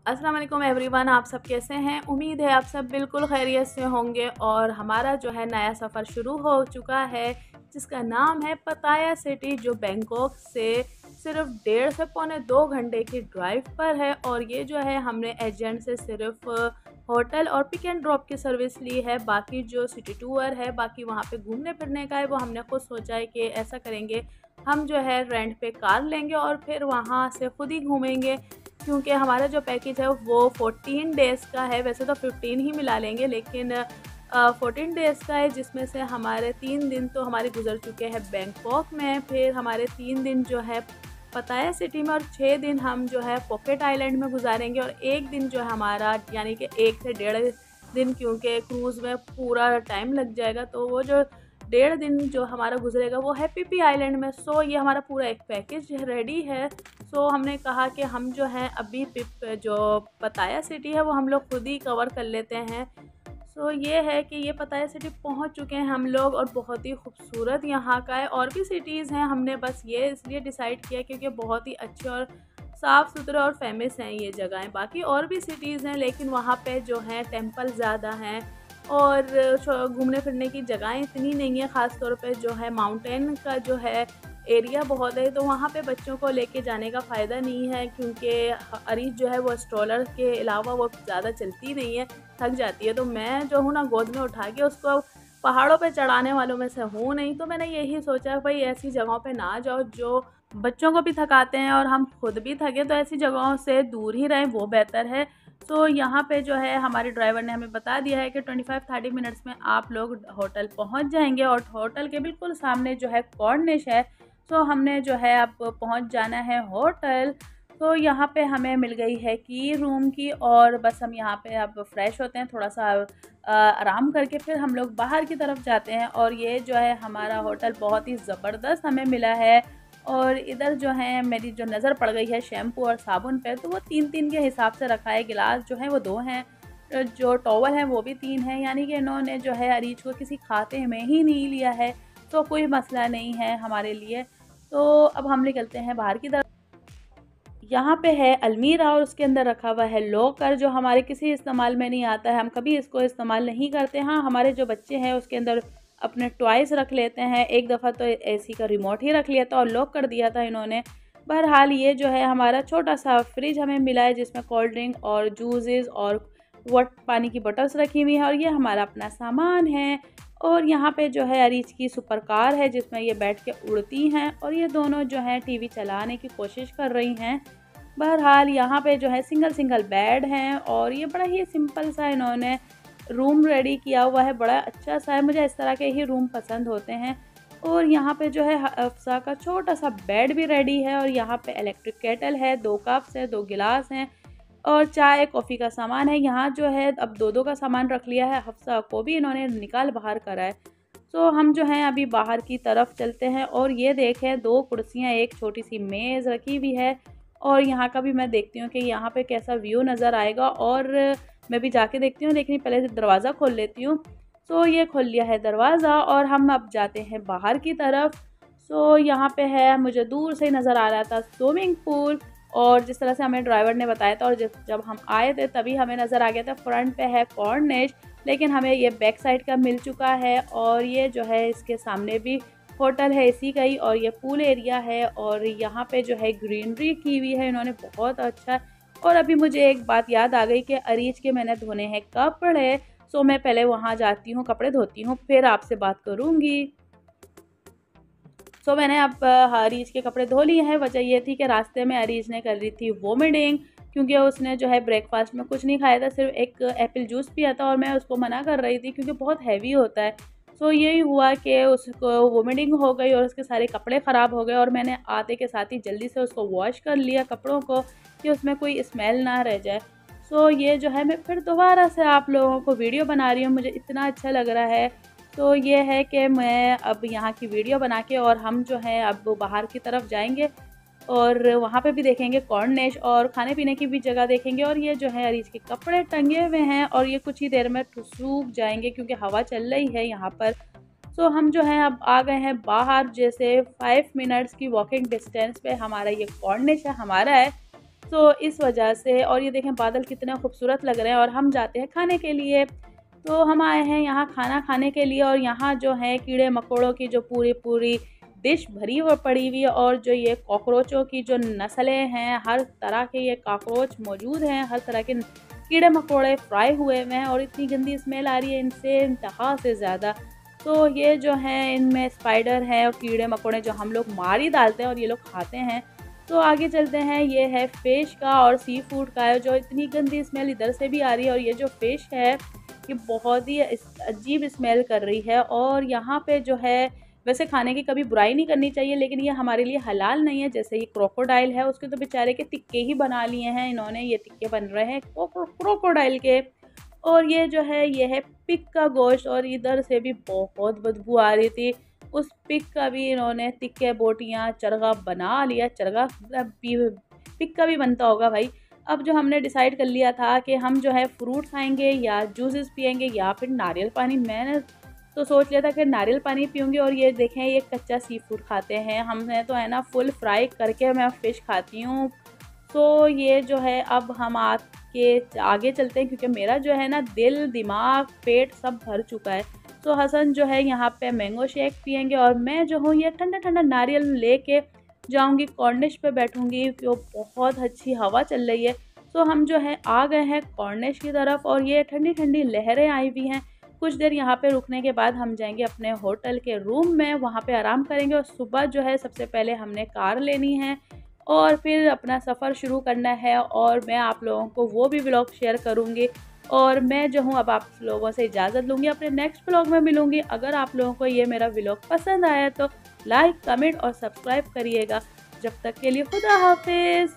अस्सलाम वालेकुम एवरीवन, आप सब कैसे हैं। उम्मीद है आप सब बिल्कुल खैरियत से होंगे। और हमारा जो है नया सफ़र शुरू हो चुका है जिसका नाम है पताया सिटी, जो बैंकॉक से सिर्फ 1.5 से पौने 2 घंटे की ड्राइव पर है। और ये जो है हमने एजेंट से सिर्फ होटल और पिक एंड ड्रॉप की सर्विस ली है। बाकी जो सिटी टूर है, बाकी वहाँ पे घूमने फिरने का है, वो हमने खुद सोचा है कि ऐसा करेंगे, हम जो है रेंट पे कार लेंगे और फिर वहाँ से खुद ही घूमेंगे। क्योंकि हमारा जो पैकेज है वो 14 डेज़ का है। वैसे तो 15 ही मिला लेंगे, लेकिन 14 डेज़ का है, जिसमें से हमारे 3 दिन तो हमारे गुजर चुके हैं बैंकॉक में, फिर हमारे 3 दिन जो है पताया सिटी में, और 6 दिन हम जो है पॉकेट आइलैंड में गुजारेंगे। और 1 दिन जो है हमारा, यानी कि 1 से 1.5 दिन, क्योंकि क्रूज़ में पूरा टाइम लग जाएगा, तो वो जो 1.5 दिन जो हमारा गुजरेगा वो है पीपी आइलैंड में। सो ये हमारा पूरा एक पैकेज रेडी है। सो हमने कहा कि हम जो है अभी जो पताया सिटी है वो हम लोग खुद ही कवर कर लेते हैं। सो ये है कि ये पताया सिटी पहुंच चुके हैं हम लोग, और बहुत ही खूबसूरत यहाँ का है। और भी सिटीज़ हैं, हमने बस ये इसलिए डिसाइड किया क्योंकि बहुत ही अच्छे और साफ़ सुथरे और फेमस हैं ये जगहें। बाकी और भी सिटीज़ हैं, लेकिन वहाँ पे जो हैं टेंपल ज़्यादा हैं और घूमने फिरने की जगहें इतनी नहीं है। ख़ास तौर पे जो है माउंटेन का जो है एरिया बहुत है, तो वहाँ पे बच्चों को लेके जाने का फ़ायदा नहीं है, क्योंकि अरीज जो है वो स्ट्रोलर के अलावा वो ज़्यादा चलती नहीं है, थक जाती है। तो मैं जो हूँ ना, गोद में उठा के उसको पहाड़ों पे चढ़ाने वालों में से हूँ नहीं। तो मैंने यही सोचा भाई ऐसी जगहों पे ना जाओ जो बच्चों को भी थकाते हैं और हम खुद भी थके, तो ऐसी जगहों से दूर ही रहें, वो बेहतर है। तो यहाँ पे जो है हमारे ड्राइवर ने हमें बता दिया है कि 25-30 मिनट्स में आप लोग होटल पहुँच जाएंगे, और होटल के बिल्कुल सामने जो है कॉर्निश है। तो हमने जो है अब पहुंच जाना है होटल। तो यहाँ पे हमें मिल गई है की रूम की, और बस हम यहाँ पे अब फ्रेश होते हैं, थोड़ा सा आराम करके फिर हम लोग बाहर की तरफ जाते हैं। और ये जो है हमारा होटल बहुत ही ज़बरदस्त हमें मिला है। और इधर जो है मेरी जो नज़र पड़ गई है शैम्पू और साबुन पे, तो वो 3-3 के हिसाब से रखा है। गिलास जो है वो 2 हैं, जो टॉवल हैं वो भी 3 हैं, यानी कि इन्होंने जो है अरीज को किसी खाते में ही नहीं लिया है। तो कोई मसला नहीं है हमारे लिए। तो अब हम निकलते हैं बाहर की तरफ। यहाँ पे है अलमीरा, और उसके अंदर रखा हुआ है लॉकर, जो हमारे किसी इस्तेमाल में नहीं आता है, हम कभी इसको इस्तेमाल नहीं करते। हाँ, हमारे जो बच्चे हैं उसके अंदर अपने टॉयज़ रख लेते हैं। एक दफ़ा तो एसी का रिमोट ही रख लिया था और लॉक कर दिया था इन्होंने। बहरहाल ये जो है हमारा छोटा सा फ्रिज हमें मिला है, जिसमें कोल्ड ड्रिंक और जूसेस और वट पानी की बोतल्स रखी हुई हैं, और ये हमारा अपना सामान है। और यहाँ पे जो है अरीज की सुपर कार है, जिसमें ये बैठ के उड़ती हैं, और ये दोनों जो हैं टीवी चलाने की कोशिश कर रही हैं। बहरहाल यहाँ पे जो है सिंगल सिंगल बेड हैं, और ये बड़ा ही सिंपल सा इन्होंने रूम रेडी किया हुआ है, बड़ा अच्छा सा है। मुझे इस तरह के ही रूम पसंद होते हैं। और यहाँ पे जो है हफ्सा का छोटा सा बेड भी रेडी है, और यहाँ पे इलेक्ट्रिक केटल है, 2 कप्स है, 2 गिलास हैं, और चाय कॉफ़ी का सामान है। यहाँ जो है अब 2-2 का सामान रख लिया है, हफ्सा को भी इन्होंने निकाल बाहर करा है। तो हम जो हैं अभी बाहर की तरफ चलते हैं, और ये देखें 2 कुर्सियाँ, एक छोटी सी मेज़ रखी हुई है। और यहाँ का भी मैं देखती हूँ कि यहाँ पे कैसा व्यू नज़र आएगा, और मैं भी जाके देखती हूँ, लेकिन पहले दरवाज़ा खोल लेती हूँ। सो ये खोल लिया है दरवाज़ा, और हम अब जाते हैं बाहर की तरफ। सो यहाँ पे है, मुझे दूर से ही नज़र आ रहा था स्विमिंग पूल, और जिस तरह से हमें ड्राइवर ने बताया था, और जब हम आए थे तभी हमें नज़र आ गया था फ्रंट पे है कॉर्निश, लेकिन हमें ये बैक साइड का मिल चुका है। और ये जो है इसके सामने भी होटल है इसी का ही, और ये पूल एरिया है, और यहाँ पे जो है ग्रीनरी की हुई है इन्होंने, बहुत अच्छा। और अभी मुझे एक बात याद आ गई कि अरीज के मैंने धोने हैं कपड़े। सो मैं पहले वहाँ जाती हूँ, कपड़े धोती हूँ, फिर आपसे बात करूँगी। सो मैंने अब अरीज के कपड़े धो लिए हैं। वजह ये थी कि रास्ते में अरीज ने कर रही थी वोमिटिंग, क्योंकि उसने जो है ब्रेकफास्ट में कुछ नहीं खाया था, सिर्फ एक एप्पल जूस पिया था, और मैं उसको मना कर रही थी क्योंकि बहुत हैवी होता है। सो यही हुआ कि उसको वोमिटिंग हो गई और उसके सारे कपड़े ख़राब हो गए, और मैंने आते के साथ ही जल्दी से उसको वॉश कर लिया कपड़ों को, कि उसमें कोई स्मेल ना रह जाए। सो ये जो है मैं फिर दोबारा से आप लोगों को वीडियो बना रही हूँ, मुझे इतना अच्छा लग रहा है। तो ये है कि मैं अब यहाँ की वीडियो बना के, और हम जो है अब बाहर की तरफ जाएंगे, और वहाँ पे भी देखेंगे कॉर्निश, और खाने पीने की भी जगह देखेंगे। और ये जो है अरीज के कपड़े टंगे हुए हैं, और ये कुछ ही देर में सूख जाएंगे क्योंकि हवा चल रही है यहाँ पर। सो हम जो है अब आ गए हैं बाहर, जैसे 5 मिनट्स की वॉकिंग डिस्टेंस पे हमारा ये कॉर्निश है हमारा है। तो इस वजह से, और ये देखें बादल कितने खूबसूरत लग रहे हैं। और हम जाते हैं खाने के लिए। तो हम आए हैं यहाँ खाना खाने के लिए, और यहाँ जो है कीड़े मकोड़ों की जो पूरी पूरी डिश भरी हुई पड़ी हुई है, और जो ये कॉकरोचों की जो नस्लें हैं, हर तरह के ये कॉकरोच मौजूद हैं, हर तरह के कीड़े मकोड़े फ्राई हुए हुए हैं, और इतनी गंदी स्मेल आ रही है इनसे इंतहा से ज़्यादा। तो ये जो है इनमें स्पाइडर है और कीड़े मकोड़े जो हम लोग मार ही डालते हैं और ये लोग खाते हैं। तो आगे चलते हैं, ये है फ़िश का और सी फूड का है, जो इतनी गंदी स्मेल इधर से भी आ रही है। और ये जो फ़िश है ये बहुत ही अजीब स्मेल कर रही है। और यहाँ पे जो है, वैसे खाने की कभी बुराई नहीं करनी चाहिए, लेकिन ये हमारे लिए हलाल नहीं है। जैसे ये क्रोकोडाइल है, उसके तो बेचारे के टिक्के ही बना लिए हैं इन्होंने, ये टिक्के बन रहे हैं क्रोकोडाइल के। और ये जो है ये है पिग का गोश्त, और इधर से भी बहुत बदबू आ रही थी। उस पिग का भी इन्होंने टिक्के बोटियाँ चरगा बना लिया। चरगा पिग का भी बनता होगा भाई। अब जो हमने डिसाइड कर लिया था कि हम जो है फ्रूट खाएंगे या जूसेस पियेंगे या फिर नारियल पानी। मैंने तो सोच लिया था कि नारियल पानी पीऊँगी। और ये देखें ये कच्चा सी फूड खाते हैं। हमने तो है ना फुल फ्राई करके मैं फ़िश खाती हूँ। तो ये जो है अब हम आगे चलते हैं, क्योंकि मेरा जो है ना दिल दिमाग पेट सब भर चुका है। तो हसन जो है यहाँ पे मैंगो शेक पियेंगे, और मैं जो हूँ ये ठंडा ठंडा नारियल लेके जाऊँगी, कॉर्निश पे बैठूँगी, क्योंकि बहुत अच्छी हवा चल रही है। तो हम जो है आ गए हैं कॉर्निश की तरफ, और ये ठंडी ठंडी लहरें आई हुई हैं। कुछ देर यहाँ पे रुकने के बाद हम जाएंगे अपने होटल के रूम में, वहाँ पे आराम करेंगे। और सुबह जो है सबसे पहले हमने कार लेनी है और फिर अपना सफ़र शुरू करना है। और मैं आप लोगों को वो भी व्लॉग शेयर करूँगी। और मैं जो हूँ अब आप लोगों से इजाज़त लूँगी, अपने नेक्स्ट व्लॉग में मिलूँगी। अगर आप लोगों को ये मेरा व्लॉग पसंद आया तो लाइक कमेंट और सब्सक्राइब करिएगा। जब तक के लिए खुदा हाफिज़।